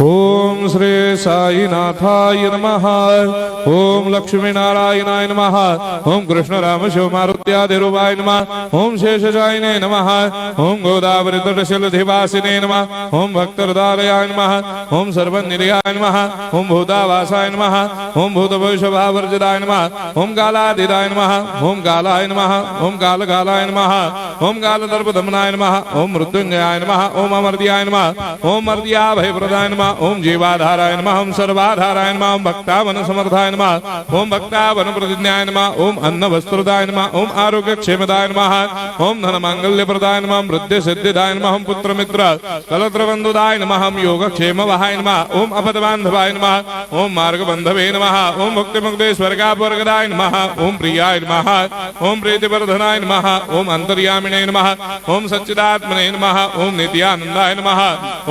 ओम श्री साईनाथाय नमः। ओम लक्ष्मी नारायणाय नमः। ओम कृष्ण राम शिव मारुत्यादिरूपाय नमः। ओम शेषशायिने नमः। ओम गोदावरी तटशिलधिवासिने नमः। ओम भक्तहृदयाय नमः। ओम सर्वनिर्याय नमः। ओम भूतावासाय नमः। ओम भूतभविष्यभावर्जिताय नमः। ओम कालातीताय नमः। ओम कालाय नमः। ओम कालकालाय नमः। ओम कालदर्पदमनाय नमः। ओम मृत्युंजयाय नमः। ओम अमर्त्याय नमः। ओम मर्त्याभयप्रदाय नमः। ओम जीवाधाराय नमः। ओम सर्वाधाराय नमः। ओम भक्तावन समर्थाय नमः। ओम भक्तावन प्रतिज्ञाय नमः। ओम अन्न वस्त्रदाय नमः। ओम आरोग्य क्षेमदाय नमः। ओम धन मांगल्य प्रदाय नमः। वृद्धि सिद्धिदाय नमः। ओम पुत्र मित्र कलत्र बंधुदाय नमः। ओम योग क्षेम वहाय नमः। ओम अपद बांधवाय नमः। ओम मार्ग बंधवे नमः। ओम मुक्ति मुक्ति स्वर्गापवर्गदाय नमः। ओम प्रियाय नमः। ओम प्रीतिवर्धनाय नमः। ओम अंतर्यामिने नमः। ओम सच्चिदात्मने नमः। ओम नित्यानंदाय नमः।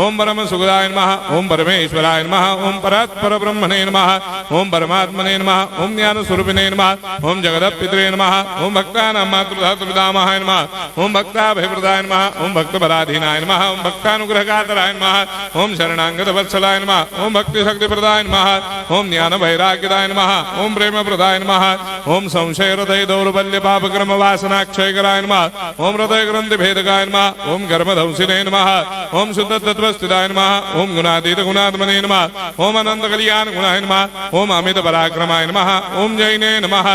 ओम परम सुखदाय नमः। ओम परमेश्वराय नमः। ओम परात्पर ब्रह्मणे नमः। ओम परमात्मने नमः। ओम ज्ञान स्वरूपिणे नमः। ओम जगदपितरे नमः। ओम भक्तानां मातृधातुपितामहाय नमः। ओम भक्ताभयप्रदाय नमः। ओम भक्तपराधीनाय नमः। ओम भक्तानुग्रहकातराय नमः। ओम शरणागत वत्सलाय नमः। ओम भक्ति शक्तिप्रदाय नमः। ओम ज्ञान वैराग्यदाय नमः। ओम प्रेम प्रदाय नमः। ओम संशय हृदय दौर्बल्य पाप कर्म वासना क्षयकराय नमः। ओम हृदय ग्रंथि भेदकाय नमः। ओम कर्मधंसिने नमः। ओम शुद्ध तत्वस्थिताय नमः। ओम गुणातीत गुणात्मने नमः। ओम अनंत कल्याण गुणाय नमः। ओम अमित पराक्रमाय नमः। ओम जैने नमः।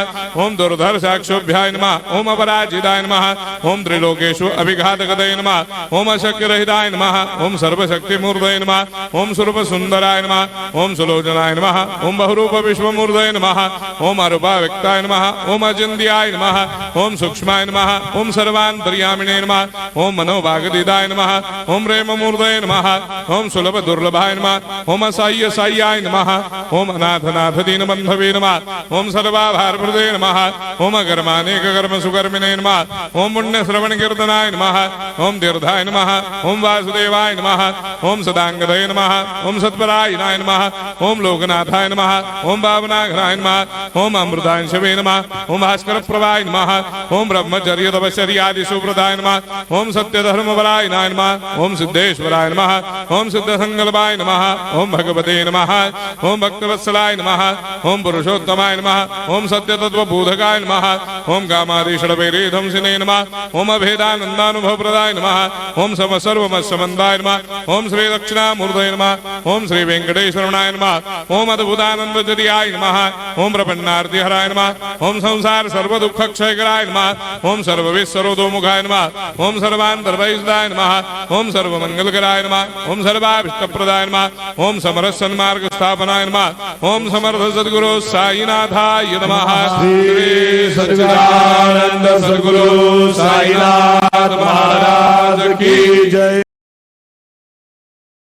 ओम दुर्धर साक्षोभ्याय नमः। ओम अपराजिताय नमः। ओम त्रिलोकेषु अभिघातगतये नमः। ओम अशक्य रहिताय नमः। ओम सर्वशक्ति मूर्धये नमः। ओम स्वरूप सुंदराय नमः। ओम सुलोचनाय नमः। ओम बहुरूप विश्वमूर्धये नमः। ओम अरूपा व्यक्ताय नमः। ओम अचिन्त्याय नमः। ओम सूक्ष्माय नमः। ओम सर्वान्तर्यामिणे नमः। ओम मनोभागदिदाय नमः। ओम प्रेम मूर्धये नमः। ओम सुलभ दुर्लभाय नमः। ओम असाह्य साह्याय नमः। ओम अनाथनाथ दीनबंधवे नमः। ओम सर्वाभारप्रदे नमः। ओम अकर्मानेक कर्म सुकर्मिणे नमः। ओम पुण्य श्रवण कीर्तनाय नमः। ओम तीर्थाय नमः। ओम वासुदेवाय नमः। ओम सदांगदये नमः। ओम सत्परायणाय नमः। ओम लोकनाथाय नमः। ओम भावनाघराय नमः। ओम अमृतांशवे नमः। ओम भास्कर प्रभाय नमः। ओम ब्रह्मचर्य तपश्चर्यादि सुप्रदाय नमः। ओम सत्यधर्मपरायणाय नमः। ओम सिद्धेश्वराय नमः। ओम सिद्ध संकल्पाय नमः। ओम भगवते नमः। ओम भक्तवत्सलाय नमः। ओम पुरुषोत्तमाय नमः। ओम सत्य तत्वबोधकाय नमः। ओम कामादिषडवैरेधंसिने नमः। ओम अभेदानंदानुभव प्रदाय नमः। ओम सर्वमस्समन्दाय नमः। ओम श्री दक्षिणामूर्तये नमः। ओम श्री वेंकटेश्वरनाय नमः। ओम अद्भुतानंदजरियाय नमः। ओम प्रपन्नार्तिहराय नमः। ओम संसार सर्व दुख क्षयकराय नमः। ओम सर्वविश्वरोधोमुखाय नमः। ओम सर्वान्तर्भयदाय नमः। ओम सर्वमंगलकराय नमः। ओम सर्वाभिष्टप्रदाय नमः। ओम समरस सन्मार्ग स्थापनाय नमः। ओम समर्थ सद्गुरु साईनाथाय नमः। श्री सच्चिदानंद सद्गुरु साईनाथ महाराज की जय।